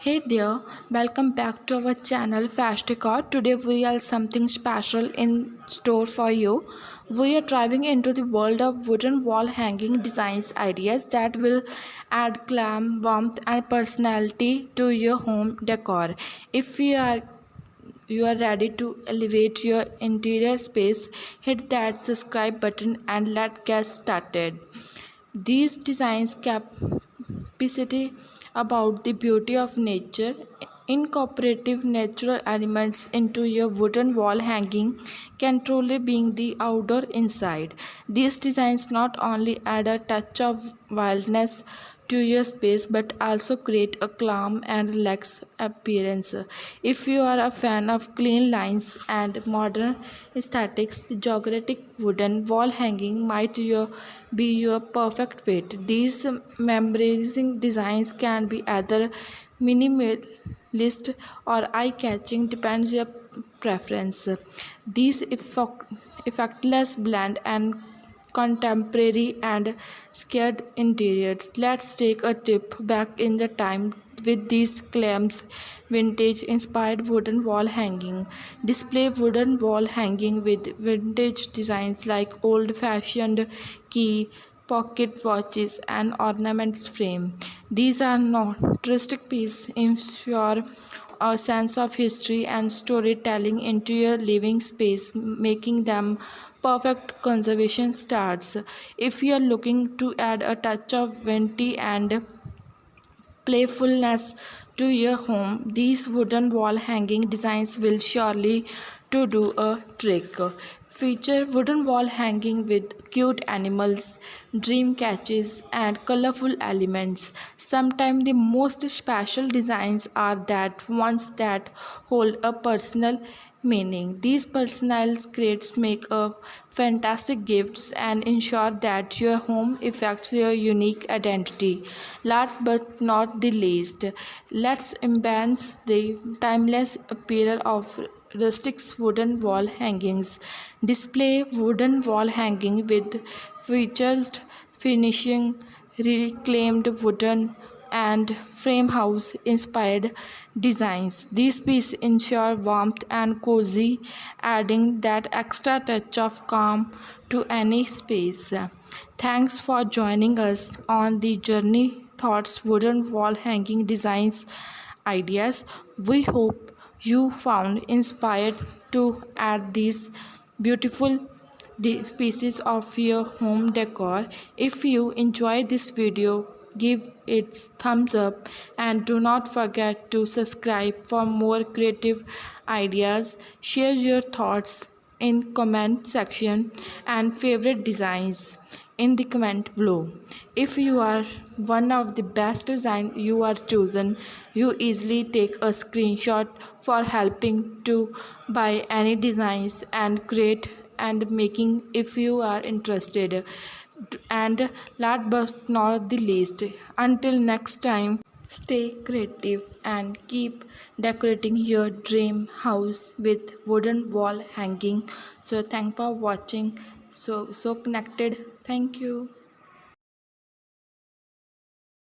Hey there, welcome back to our channel FashDecor. Today we have something special in store for you. We are diving into the world of wooden wall hanging designs ideas that will add glam, warmth and personality to your home decor. If you are ready to elevate your interior space, hit that subscribe button and let's get started. These designs capacity about the beauty of nature, incorporative natural elements into your wooden wall hanging can truly bring the outdoor inside. These designs not only add a touch of wildness to your space but also create a calm and relaxed appearance. If you are a fan of clean lines and modern aesthetics, the geometric wooden wall hanging might be your perfect fit. These mesmerizing designs can be either minimalist or eye-catching, depends your preference. These effectless blend and contemporary and scared interiors. Let's take a trip back in the time with these claims vintage inspired wooden wall hanging. Display wooden wall hanging with vintage designs like old fashioned key, pocket watches and ornaments frame. These are not touristic pieces ensure a sense of history and storytelling into your living space, making them perfect conservation starts. If you are looking to add a touch of vintage and playfulness to your home, these wooden wall hanging designs will surely to do a trick. Feature wooden wall hanging with cute animals, dream catches, and colorful elements. Sometimes the most special designs are that ones that hold a personal meaning. These personalized crates make a fantastic gifts and ensure that your home affects your unique identity. Last but not the least, let's embrace the timeless appeal of rustic wooden wall hangings. Display wooden wall hanging with features finishing, reclaimed wooden and frame house inspired designs. These pieces ensure warmth and cozy, adding that extra touch of calm to any space. Thanks for joining us on the journey thoughts wooden wall hanging designs ideas. We hope you found inspired to add these beautiful pieces of your home decor. If you enjoy this video, give it thumbs up and do not forget to subscribe for more creative ideas. Share your thoughts in comment section and favorite designs in the comment below. If you are one of the best design you are chosen, you easily take a screenshot for helping to buy any designs and create and making if you are interested. And last but not the least, until next time, stay creative and keep decorating your dream house with wooden wall hanging. So thank for watching. So connected. Thank you.